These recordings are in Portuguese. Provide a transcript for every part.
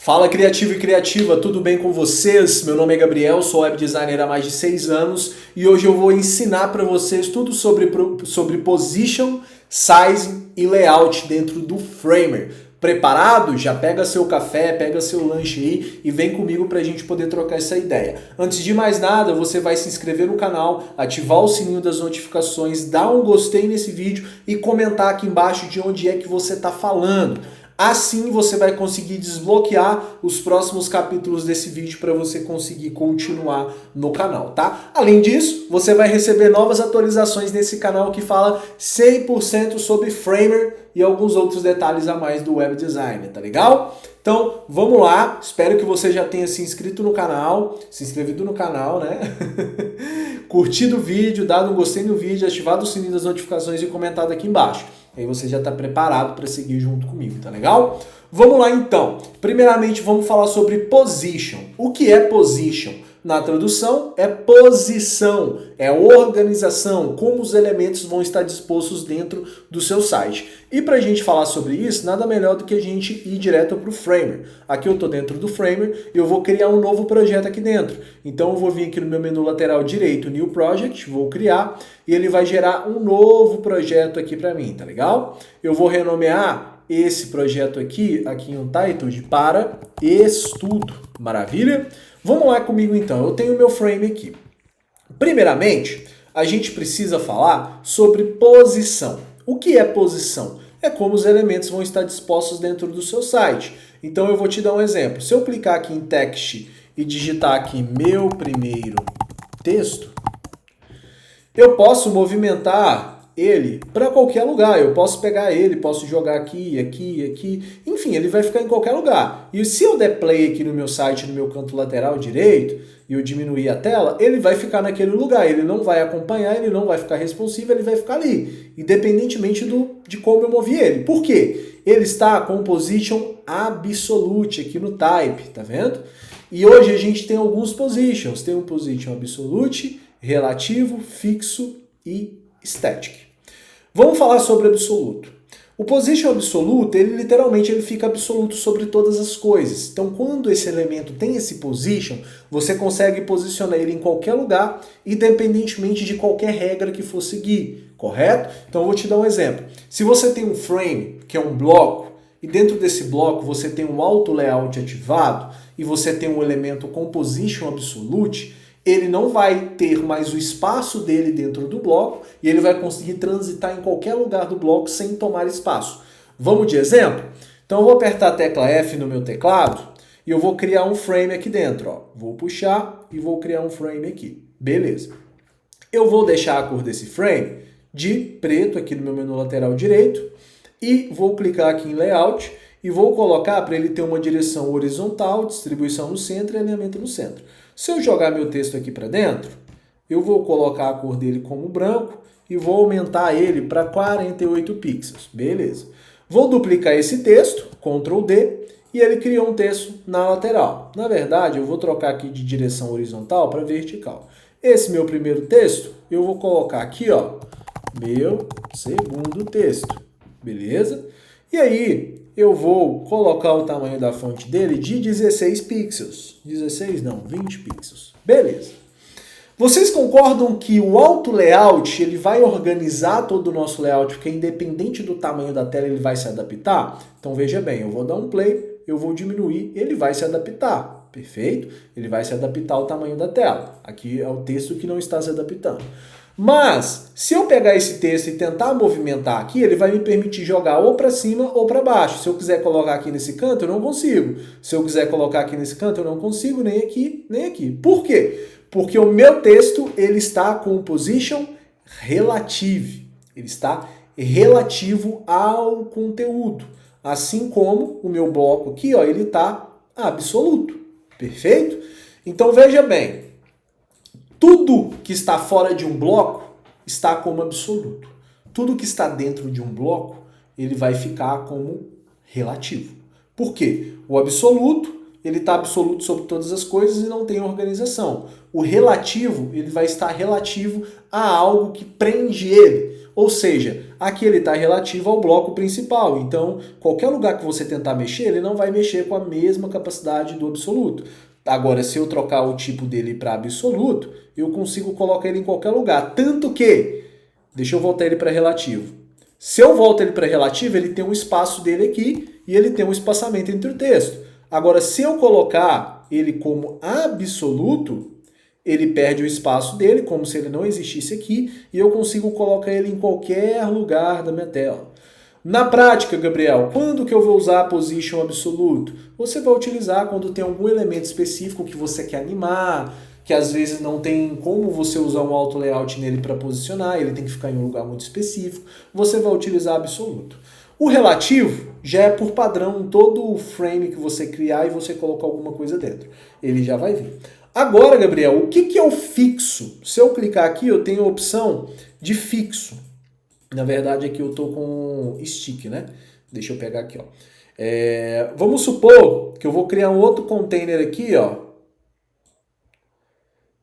Fala criativo e criativa, tudo bem com vocês? Meu nome é Gabriel, sou web designer há mais de 6 anos e hoje eu vou ensinar para vocês tudo sobre position, sizing e layout dentro do Framer. Preparado? Já pega seu café, pega seu lanche aí e vem comigo para a gente poder trocar essa ideia. Antes de mais nada, você vai se inscrever no canal, ativar o sininho das notificações, dar um gostei nesse vídeo e comentar aqui embaixo de onde é que você está falando. Assim você vai conseguir desbloquear os próximos capítulos desse vídeo para você conseguir continuar no canal, tá? Além disso, você vai receber novas atualizações nesse canal que fala 100% sobre Framer e alguns outros detalhes a mais do web design, tá legal? Então, vamos lá. Espero que você já tenha se inscrito no canal, se inscrevido no canal, né? Curtido o vídeo, dado um gostei no vídeo, ativado o sininho das notificações e comentado aqui embaixo. Aí você já está preparado para seguir junto comigo, tá legal? Vamos lá então. Primeiramente vamos falar sobre position. O que é position? Na tradução é posição, é organização, como os elementos vão estar dispostos dentro do seu site. E para a gente falar sobre isso, nada melhor do que a gente ir direto para o Framer. Aqui eu estou dentro do Framer e eu vou criar um novo projeto aqui dentro. Então eu vou vir aqui no meu menu lateral direito, New Project, vou criar e ele vai gerar um novo projeto aqui para mim, tá legal? Eu vou renomear esse projeto aqui em um title para estudo. Maravilha? Vamos lá comigo então, eu tenho o meu frame aqui. Primeiramente, a gente precisa falar sobre posição. O que é posição? É como os elementos vão estar dispostos dentro do seu site. Então eu vou te dar um exemplo. Se eu clicar aqui em text e digitar aqui meu primeiro texto, eu posso movimentar ele para qualquer lugar. Eu posso pegar ele, posso jogar aqui, aqui, aqui. Enfim, ele vai ficar em qualquer lugar. E se eu der play aqui no meu site, no meu canto lateral direito, e eu diminuir a tela, ele vai ficar naquele lugar. Ele não vai acompanhar, ele não vai ficar responsivo, ele vai ficar ali. Independentemente de como eu movi ele. Por quê? Ele está com position absolute aqui no type, tá vendo? E hoje a gente tem alguns positions. Tem um position absolute, relativo, fixo e static. Vamos falar sobre absoluto. O position absoluto, ele literalmente fica absoluto sobre todas as coisas. Então, quando esse elemento tem esse position, você consegue posicionar ele em qualquer lugar, independentemente de qualquer regra que for seguir, correto? Então, eu vou te dar um exemplo. Se você tem um frame, que é um bloco, e dentro desse bloco você tem um auto layout ativado, e você tem um elemento com position absolute, ele não vai ter mais o espaço dele dentro do bloco e ele vai conseguir transitar em qualquer lugar do bloco sem tomar espaço. Vamos de exemplo? Então eu vou apertar a tecla F no meu teclado e eu vou criar um frame aqui dentro. Ó. Vou puxar e vou criar um frame aqui. Beleza. Eu vou deixar a cor desse frame de preto aqui no meu menu lateral direito e vou clicar aqui em Layout e vou colocar para ele ter uma direção horizontal, distribuição no centro e alinhamento no centro. Se eu jogar meu texto aqui para dentro, eu vou colocar a cor dele como branco e vou aumentar ele para 48 pixels. Beleza. Vou duplicar esse texto, Ctrl D, e ele criou um texto na lateral. Na verdade, eu vou trocar aqui de direção horizontal para vertical. Esse meu primeiro texto, eu vou colocar aqui, ó, meu segundo texto. Beleza? E aí, eu vou colocar o tamanho da fonte dele de 16 pixels. 16 não, 20 pixels. Beleza. Vocês concordam que o auto layout ele vai organizar todo o nosso layout, porque independente do tamanho da tela ele vai se adaptar? Então veja bem, eu vou dar um play, eu vou diminuir, ele vai se adaptar. Perfeito? Ele vai se adaptar ao tamanho da tela. Aqui é o texto que não está se adaptando. Mas, se eu pegar esse texto e tentar movimentar aqui, ele vai me permitir jogar ou para cima ou para baixo. Se eu quiser colocar aqui nesse canto, eu não consigo. Se eu quiser colocar aqui nesse canto, eu não consigo, nem aqui, nem aqui. Por quê? Porque o meu texto ele está com position relative. Ele está relativo ao conteúdo. Assim como o meu bloco aqui, ó, ele está absoluto. Perfeito? Então, veja bem. Tudo que está fora de um bloco está como absoluto. Tudo que está dentro de um bloco, ele vai ficar como relativo. Por quê? O absoluto, ele está absoluto sobre todas as coisas e não tem organização. O relativo, ele vai estar relativo a algo que prende ele. Ou seja, Aqui ele está relativo ao bloco principal, então qualquer lugar que você tentar mexer, ele não vai mexer com a mesma capacidade do absoluto. Agora, se eu trocar o tipo dele para absoluto, eu consigo colocar ele em qualquer lugar. Tanto que, deixa eu voltar ele para relativo. Se eu volto ele para relativo, ele tem um espaço dele aqui e ele tem um espaçamento entre o texto. Agora, se eu colocar ele como absoluto, ele perde o espaço dele, como se ele não existisse aqui, e eu consigo colocar ele em qualquer lugar da minha tela. Na prática, Gabriel, quando que eu vou usar a position absoluto? Você vai utilizar quando tem algum elemento específico que você quer animar, que às vezes não tem como você usar um auto layout nele para posicionar, ele tem que ficar em um lugar muito específico, você vai utilizar absoluto. O relativo já é por padrão em todo o frame que você criar e você colocar alguma coisa dentro. Ele já vai vir. Agora, Gabriel, o que é o fixo? Se eu clicar aqui, eu tenho a opção de fixo. Na verdade, aqui eu estou com stick, né? Deixa eu pegar aqui, ó. Vamos supor que eu vou criar um outro container aqui, ó.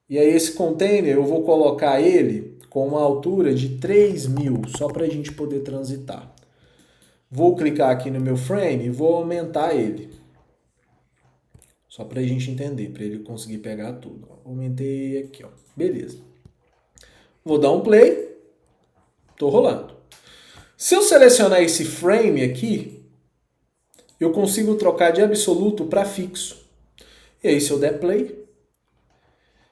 E aí esse container eu vou colocar ele com uma altura de 3.000, só para a gente poder transitar. Vou clicar aqui no meu frame e vou aumentar ele. Só para a gente entender, para ele conseguir pegar tudo. Aumentei aqui, ó. Beleza. Vou dar um play. Tô rolando. Se eu selecionar esse frame aqui, eu consigo trocar de absoluto para fixo. E aí se eu der play,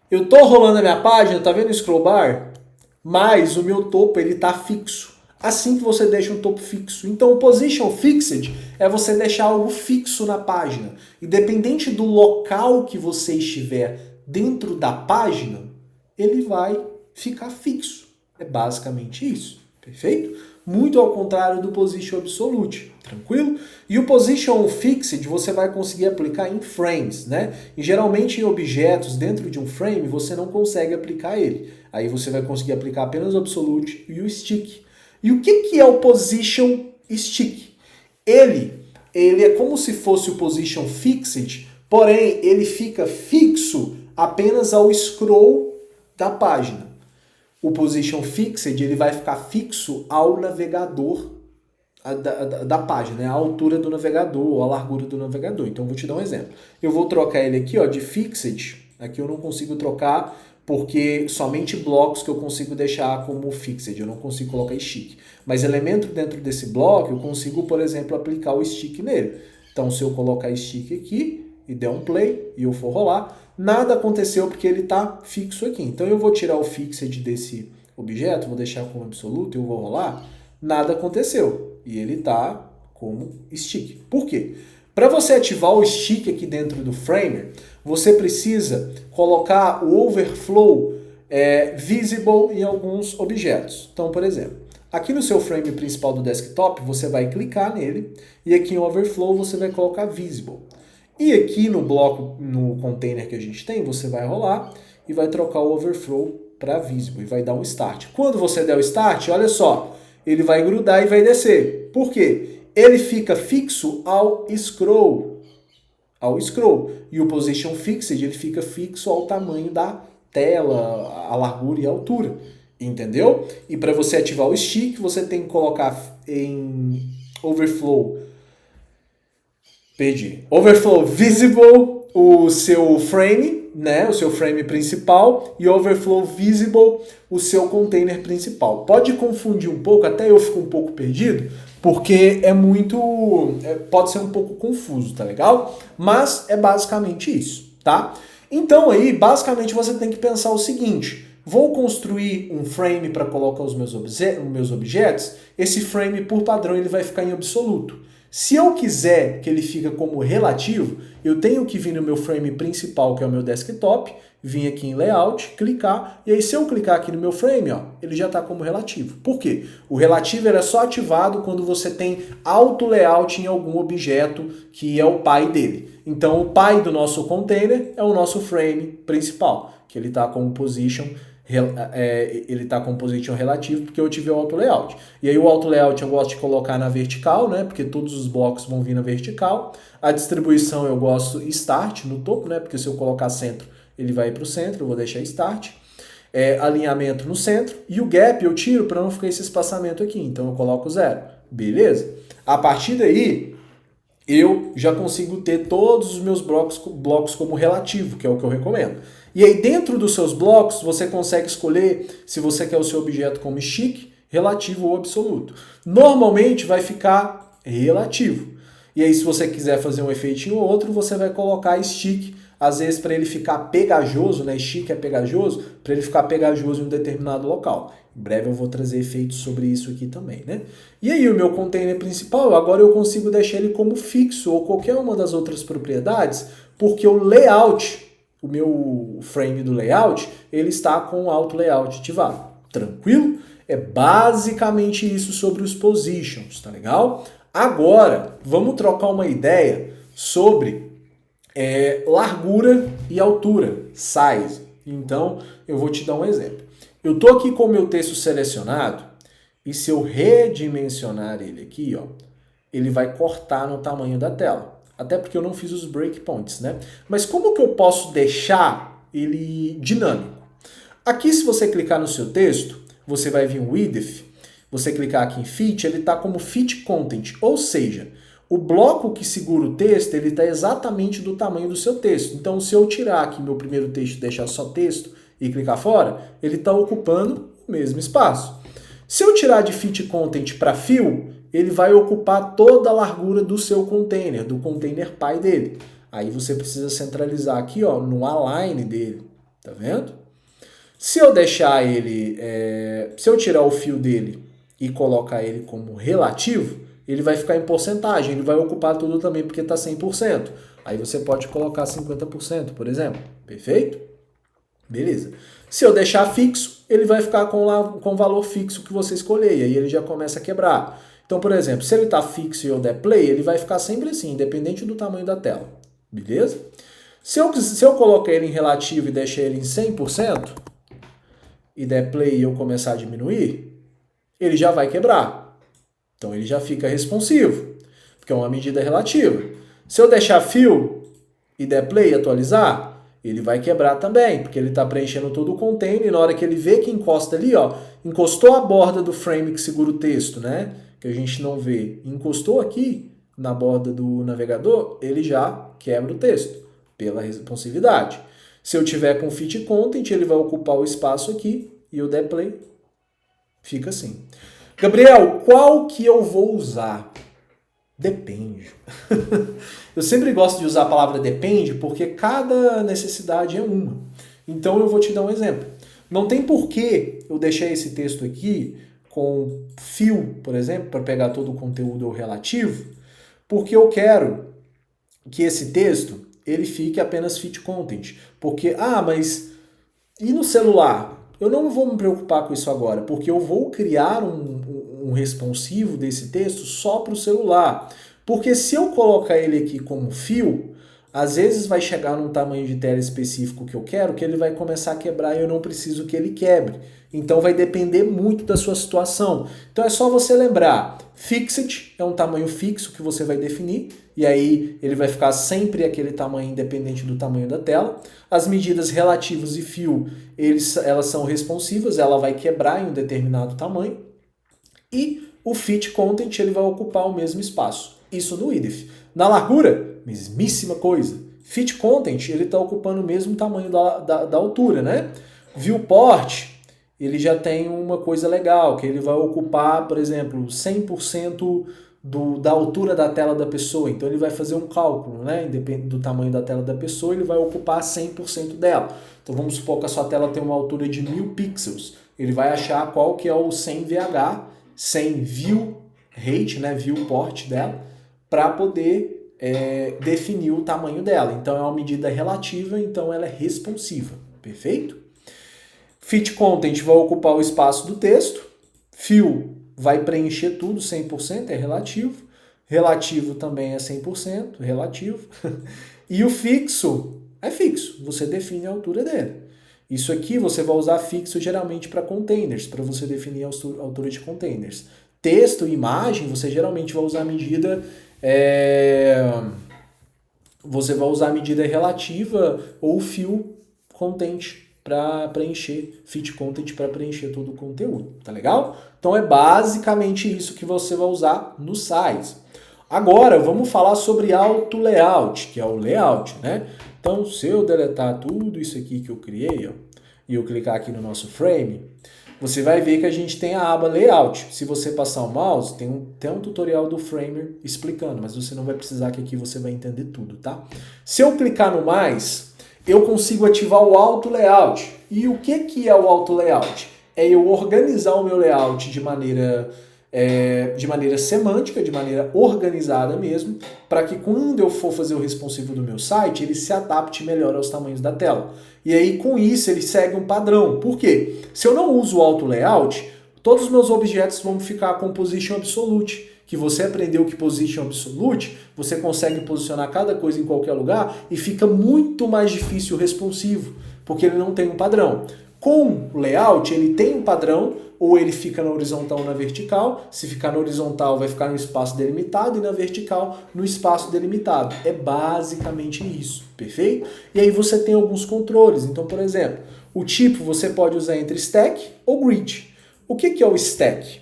eu tô rolando a minha página, tá vendo o scroll bar? Mas o meu topo ele tá fixo. Assim que você deixa um topo fixo. Então o position fixed é você deixar algo fixo na página. Independente do local que você estiver dentro da página, ele vai ficar fixo. É basicamente isso. Perfeito? Muito ao contrário do position absolute. Tranquilo? E o position fixed você vai conseguir aplicar em frames, né? E geralmente em objetos dentro de um frame você não consegue aplicar ele. Aí você vai conseguir aplicar apenas o absolute e o stick. E o que é o position stick? Ele é como se fosse o position fixed, porém ele fica fixo apenas ao scroll da página. O position fixed ele vai ficar fixo ao navegador da página, né? A altura do navegador ou a largura do navegador. Então eu vou te dar um exemplo. Eu vou trocar ele aqui, ó, de fixed. Aqui eu não consigo trocar porque somente blocos que eu consigo deixar como fixed, eu não consigo colocar stick. Mas elemento dentro desse bloco eu consigo, por exemplo, aplicar o stick nele. Então se eu colocar stick aqui e der um play e eu for rolar, nada aconteceu porque ele está fixo aqui. Então eu vou tirar o fixed desse objeto, vou deixar como absoluto e eu vou rolar, nada aconteceu. E ele está como stick. Por quê? Para você ativar o stick aqui dentro do Framer, você precisa colocar o overflow visible em alguns objetos. Então, por exemplo, aqui no seu frame principal do desktop, você vai clicar nele e aqui em overflow você vai colocar visible. E aqui no bloco, no container que a gente tem, você vai rolar e vai trocar o overflow para visible e vai dar um start. Quando você der o start, olha só, ele vai grudar e vai descer. Por quê? Ele fica fixo ao scroll. E o position fixed ele fica fixo ao tamanho da tela, a largura e a altura. Entendeu? E para você ativar o stick, você tem que colocar em overflow. Overflow visible o seu frame, né? O seu frame principal e overflow visible o seu container principal. Pode confundir um pouco, até eu fico um pouco perdido, porque pode ser um pouco confuso, tá legal? Mas é basicamente isso, tá? Então aí, basicamente você tem que pensar o seguinte: vou construir um frame para colocar os meus objetos, esse frame por padrão ele vai ficar em absoluto. Se eu quiser que ele fique como relativo, eu tenho que vir no meu frame principal, que é o meu desktop, vir aqui em Layout, clicar, e aí se eu clicar aqui no meu frame, ó, ele já está como relativo. Por quê? O relativo é só ativado quando você tem auto layout em algum objeto que é o pai dele. Então o pai do nosso container é o nosso frame principal, que ele está com position relativo porque eu tive o auto layout. E aí o auto layout eu gosto de colocar na vertical, né? Porque todos os blocos vão vir na vertical. A distribuição eu gosto start no topo, né? Porque se eu colocar centro, ele vai para o centro, eu vou deixar start. alinhamento no centro, e o gap eu tiro para não ficar esse espaçamento aqui, então eu coloco 0. Beleza? A partir daí, eu já consigo ter todos os meus blocos como relativo, que é o que eu recomendo. E aí dentro dos seus blocos, você consegue escolher se você quer o seu objeto como stick, relativo ou absoluto. Normalmente vai ficar relativo. E aí se você quiser fazer um efeitinho ou outro, você vai colocar stick, às vezes para ele ficar pegajoso, né? Stick é pegajoso, para ele ficar pegajoso em um determinado local. Em breve eu vou trazer efeitos sobre isso aqui também, né? E aí o meu container principal, agora eu consigo deixar ele como fixo ou qualquer uma das outras propriedades, porque o layout, o meu frame do layout, ele está com o auto layout ativado. Tranquilo? É basicamente isso sobre os positions, tá legal? Agora, vamos trocar uma ideia sobre largura e altura, size. Então, eu vou te dar um exemplo. Eu estou aqui com o meu texto selecionado e se eu redimensionar ele aqui, ó, ele vai cortar no tamanho da tela. Até porque eu não fiz os breakpoints, né? Mas como que eu posso deixar ele dinâmico? Aqui, se você clicar no seu texto, você vai vir o width, você clicar aqui em fit, ele está como fit content, ou seja, o bloco que segura o texto, ele está exatamente do tamanho do seu texto. Então, se eu tirar aqui meu primeiro texto e deixar só texto e clicar fora, ele está ocupando o mesmo espaço. Se eu tirar de fit content para fill, ele vai ocupar toda a largura do seu container, do container pai dele. Aí você precisa centralizar aqui, ó, no align dele, tá vendo? Se eu deixar ele, se eu tirar o fill dele e colocar ele como relativo, ele vai ficar em porcentagem, ele vai ocupar tudo também porque está 100%. Aí você pode colocar 50%, por exemplo. Perfeito? Beleza. Se eu deixar fixo, ele vai ficar com o valor fixo que você escolher, e aí ele já começa a quebrar. Então, por exemplo, se ele está fixo e eu der play, ele vai ficar sempre assim, independente do tamanho da tela. Beleza? Se eu colocar ele em relativo e deixar ele em 100%, e der play e eu começar a diminuir, ele já vai quebrar. Então ele já fica responsivo, porque é uma medida relativa. Se eu deixar fill e der play e atualizar, ele vai quebrar também, porque ele está preenchendo todo o container e na hora que ele vê que encosta ali, ó, encostou a borda do frame que segura o texto, né? Que a gente não vê, encostou aqui na borda do navegador, ele já quebra o texto, pela responsividade. Se eu tiver com fit content, ele vai ocupar o espaço aqui e eu der play, fica assim. Gabriel, qual que eu vou usar? Depende. Eu sempre gosto de usar a palavra depende porque cada necessidade é uma. Então eu vou te dar um exemplo. Não tem porquê eu deixar esse texto aqui com fill, por exemplo, para pegar todo o conteúdo relativo, porque eu quero que esse texto ele fique apenas fit content. Porque, mas e no celular? Eu não vou me preocupar com isso agora, porque eu vou criar um responsivo desse texto só para o celular. Porque se eu colocar ele aqui como fill, às vezes vai chegar num tamanho de tela específico que eu quero, que ele vai começar a quebrar e eu não preciso que ele quebre. Então vai depender muito da sua situação. Então é só você lembrar, fixed é um tamanho fixo que você vai definir, e aí ele vai ficar sempre aquele tamanho independente do tamanho da tela. As medidas relativas e fill, elas são responsivas, ela vai quebrar em um determinado tamanho. E o fit content ele vai ocupar o mesmo espaço. Isso no width. Na largura, mesmíssima coisa. Fit content ele está ocupando o mesmo tamanho da altura, né? Viewport ele já tem uma coisa legal, que ele vai ocupar, por exemplo, 100% da altura da tela da pessoa. Então ele vai fazer um cálculo, né? Independente do tamanho da tela da pessoa, ele vai ocupar 100% dela. Então vamos supor que a sua tela tem uma altura de 1000 pixels. Ele vai achar qual que é o 100 VH, 100 view rate, né? Viewport dela, para poder definir o tamanho dela. Então é uma medida relativa, então ela é responsiva. Perfeito? Fit content vai ocupar o espaço do texto. Fill vai preencher tudo, 100%, é relativo. Relativo também é 100%, relativo. E o fixo é fixo, você define a altura dele. Isso aqui você vai usar fixo geralmente para containers, para você definir a altura de containers. Texto e imagem, você geralmente vai usar a medida... Você vai usar a medida relativa ou fill content para preencher, fit content para preencher todo o conteúdo, tá legal? Então é basicamente isso que você vai usar no size. Agora vamos falar sobre auto layout, que é o layout, né? Então se eu deletar tudo isso aqui que eu criei, ó, e eu clicar aqui no nosso frame, você vai ver que a gente tem a aba layout. Se você passar o mouse, tem um tutorial do Framer explicando, mas você não vai precisar, que aqui você vai entender tudo, tá? Se eu clicar no mais, eu consigo ativar o auto layout. E o que é o auto layout? É eu organizar o meu layout de maneira semântica, de maneira organizada mesmo, para que quando eu for fazer o responsivo do meu site, ele se adapte melhor aos tamanhos da tela. E aí, com isso, ele segue um padrão. Por quê? Se eu não uso o auto layout, todos os meus objetos vão ficar com position absolute, que você aprendeu que position absolute, você consegue posicionar cada coisa em qualquer lugar e fica muito mais difícil o responsivo, porque ele não tem um padrão. Com o layout, ele tem um padrão, ou ele fica na horizontal ou na vertical. Se ficar na horizontal, vai ficar no espaço delimitado, e na vertical, no espaço delimitado. É basicamente isso, perfeito? E aí você tem alguns controles. Então, por exemplo, o tipo você pode usar entre stack ou grid. O que é o stack?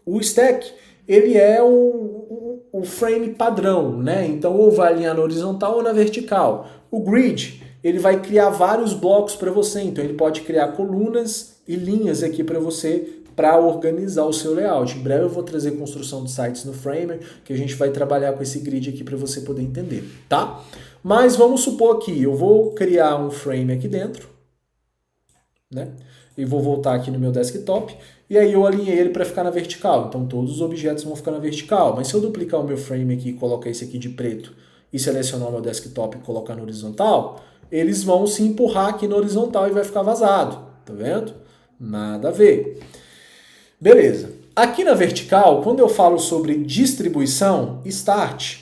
O stack, ele é o frame padrão, né? Então, ou vai alinhar na horizontal ou na vertical. O grid, ele vai criar vários blocos para você, então ele pode criar colunas e linhas aqui para você, para organizar o seu layout. Em breve eu vou trazer construção de sites no Framer, que a gente vai trabalhar com esse grid aqui para você poder entender, tá? Mas vamos supor aqui, eu vou criar um frame aqui dentro, né? E vou voltar aqui no meu desktop, e aí eu alinhei ele para ficar na vertical, então todos os objetos vão ficar na vertical. Mas se eu duplicar o meu frame aqui e colocar esse aqui de preto, e selecionar o meu desktop e colocar no horizontal, eles vão se empurrar aqui no horizontal e vai ficar vazado, tá vendo? Nada a ver. Beleza. Aqui na vertical, quando eu falo sobre distribuição, start,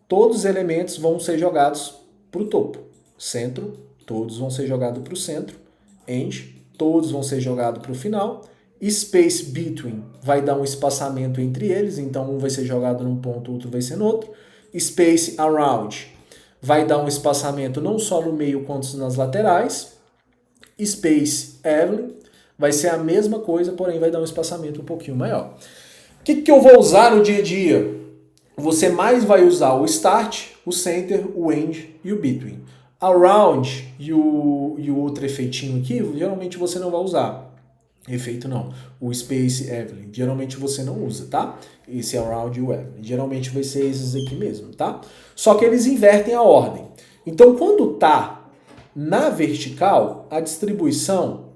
todos os elementos vão ser jogados para o topo. Centro, todos vão ser jogados para o centro. End, todos vão ser jogados para o final. Space between vai dar um espaçamento entre eles, então um vai ser jogado num ponto, outro vai ser no outro. Space around vai dar um espaçamento não só no meio quanto nas laterais. Space Evelyn vai ser a mesma coisa, porém vai dar um espaçamento um pouquinho maior. O que eu vou usar no dia a dia? Você mais vai usar o Start, o Center, o End e o Between. Around e o outro efeitinho aqui, geralmente você não vai usar. Efeito não. O Space Evelyn, geralmente você não usa, tá? Esse Around e o Evelyn. Geralmente vai ser esses aqui mesmo, tá? Só que eles invertem a ordem. Então, quando tá na vertical, a distribuição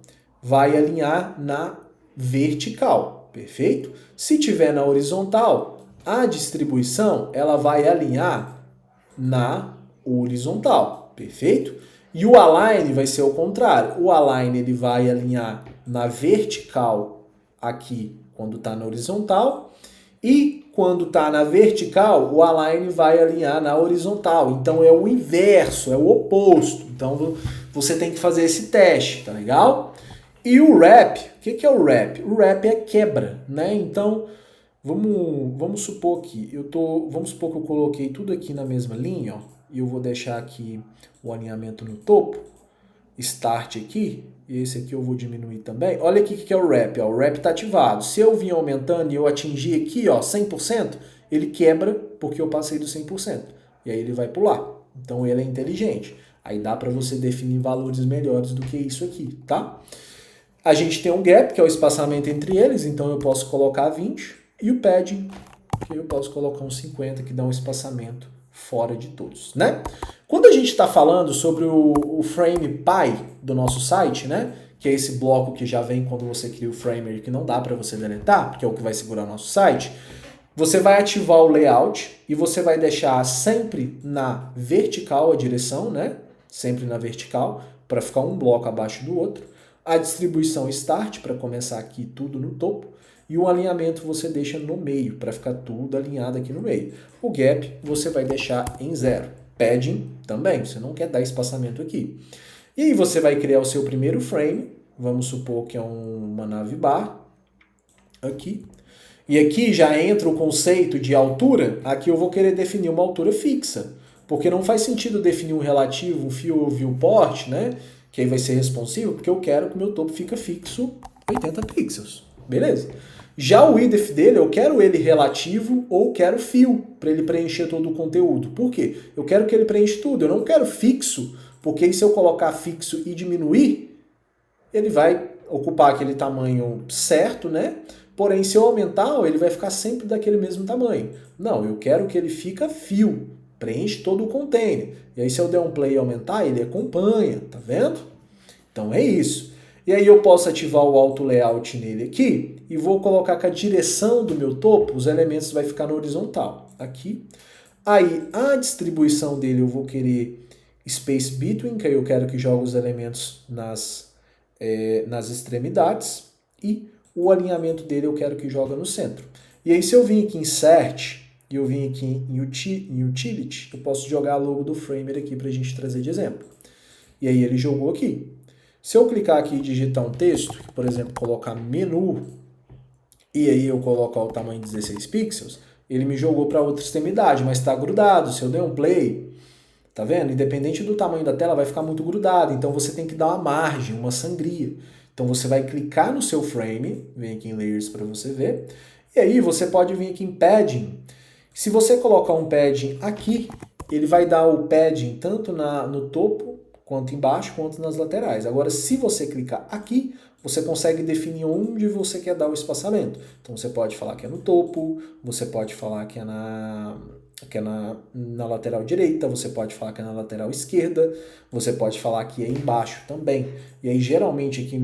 vai alinhar na vertical, perfeito? Se tiver na horizontal, a distribuição ela vai alinhar na horizontal, perfeito? E o align vai ser o contrário. O align ele vai alinhar na vertical aqui quando está na horizontal, e quando está na vertical, o align vai alinhar na horizontal. Então é o inverso, é o oposto. Então você tem que fazer esse teste, tá legal? E o wrap, o que é o wrap? O wrap é quebra, né? Então vamos supor aqui, vamos supor que eu coloquei tudo aqui na mesma linha, ó, e eu vou deixar aqui o alinhamento no topo, start aqui, e esse aqui eu vou diminuir também. Olha aqui o que é o wrap, ó. O wrap está ativado. Se eu vir aumentando e eu atingir aqui, ó, 100%, ele quebra porque eu passei do 100%. E aí ele vai pular. Então ele é inteligente. Aí dá para você definir valores melhores do que isso aqui, tá? A gente tem um gap, que é o espaçamento entre eles, então eu posso colocar 20, e o padding, que eu posso colocar uns 50, que dá um espaçamento fora de todos, né? Quando a gente está falando sobre o frame pi do nosso site, né? Que é esse bloco que já vem quando você cria o framer, que não dá para você deletar, porque é o que vai segurar o nosso site. Você vai ativar o layout e você vai deixar sempre na vertical a direção, né? Sempre na vertical, para ficar um bloco abaixo do outro. A distribuição start, para começar aqui tudo no topo. E o alinhamento você deixa no meio, para ficar tudo alinhado aqui no meio. O gap você vai deixar em 0. Padding também, você não quer dar espaçamento aqui. E aí você vai criar o seu primeiro frame, vamos supor que é uma navbar, aqui. E aqui já entra o conceito de altura, aqui eu vou querer definir uma altura fixa, porque não faz sentido definir um relativo, um fill ou viewport, né? que aí vai ser responsivo, porque eu quero que o meu topo fique fixo 80 pixels. Beleza? Já o width dele, eu quero ele relativo ou quero fio, para ele preencher todo o conteúdo. Por quê? Eu quero que ele preencha tudo, eu não quero fixo, porque aí se eu colocar fixo e diminuir, ele vai ocupar aquele tamanho certo, né? Porém, se eu aumentar, ele vai ficar sempre daquele mesmo tamanho. Não, eu quero que ele fique fio, preenche todo o container. E aí se eu der um play e aumentar, ele acompanha, tá vendo? Então é isso. E aí eu posso ativar o Auto Layout nele aqui e vou colocar que a direção do meu topo, os elementos vai ficar na horizontal, aqui. Aí a distribuição dele eu vou querer Space Between, que aí eu quero que jogue os elementos nas extremidades. E o alinhamento dele eu quero que jogue no centro. E aí se eu vim aqui em Insert e eu vim aqui em Utility, eu posso jogar a logo do Framer aqui para a gente trazer de exemplo. E aí ele jogou aqui. Se eu clicar aqui e digitar um texto, por exemplo, colocar menu, e aí eu colocar o tamanho de 16 pixels, ele me jogou para outra extremidade, mas está grudado. Se eu der um play, tá vendo? Independente do tamanho da tela, vai ficar muito grudado. Então você tem que dar uma margem, uma sangria. Então você vai clicar no seu frame, vem aqui em Layers para você ver, e aí você pode vir aqui em Padding. Se você colocar um padding aqui, ele vai dar o padding tanto no topo, quanto embaixo, quanto nas laterais. Agora, se você clicar aqui, você consegue definir onde você quer dar o espaçamento. Então, você pode falar que é no topo, você pode falar que é na lateral direita, você pode falar que é na lateral esquerda, você pode falar que é embaixo também. E aí, geralmente, aqui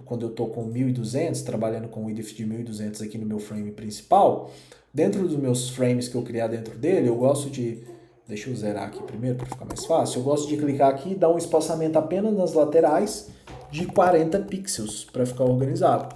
quando eu estou com 1200, trabalhando com o width de 1200 aqui no meu frame principal, dentro dos meus frames que eu criar dentro dele, eu gosto de... Deixa eu zerar aqui primeiro para ficar mais fácil. Eu gosto de clicar aqui e dar um espaçamento apenas nas laterais de 40 pixels para ficar organizado.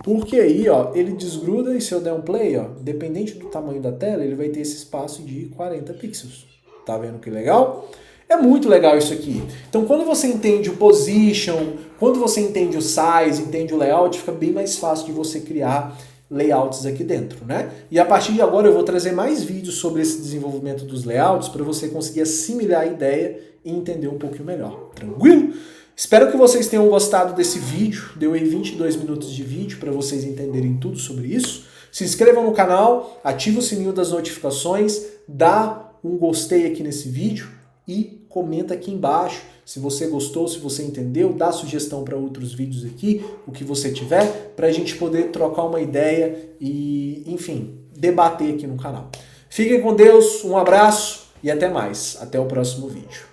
Porque aí, ó, ele desgruda e se eu der um play, ó, dependente do tamanho da tela, ele vai ter esse espaço de 40 pixels. Tá vendo que legal? É muito legal isso aqui. Então, quando você entende o position, quando você entende o size, entende o layout, fica bem mais fácil de você criar layouts aqui dentro, né? E a partir de agora eu vou trazer mais vídeos sobre esse desenvolvimento dos layouts para você conseguir assimilar a ideia e entender um pouquinho melhor. Tranquilo? Espero que vocês tenham gostado desse vídeo. Deu aí 22 minutos de vídeo para vocês entenderem tudo sobre isso. Se inscrevam no canal, ative o sininho das notificações, dá um gostei aqui nesse vídeo e comenta aqui embaixo se você gostou, se você entendeu, dá sugestão para outros vídeos aqui, o que você tiver, para a gente poder trocar uma ideia e, enfim, debater aqui no canal. Fiquem com Deus, um abraço e até mais. Até o próximo vídeo.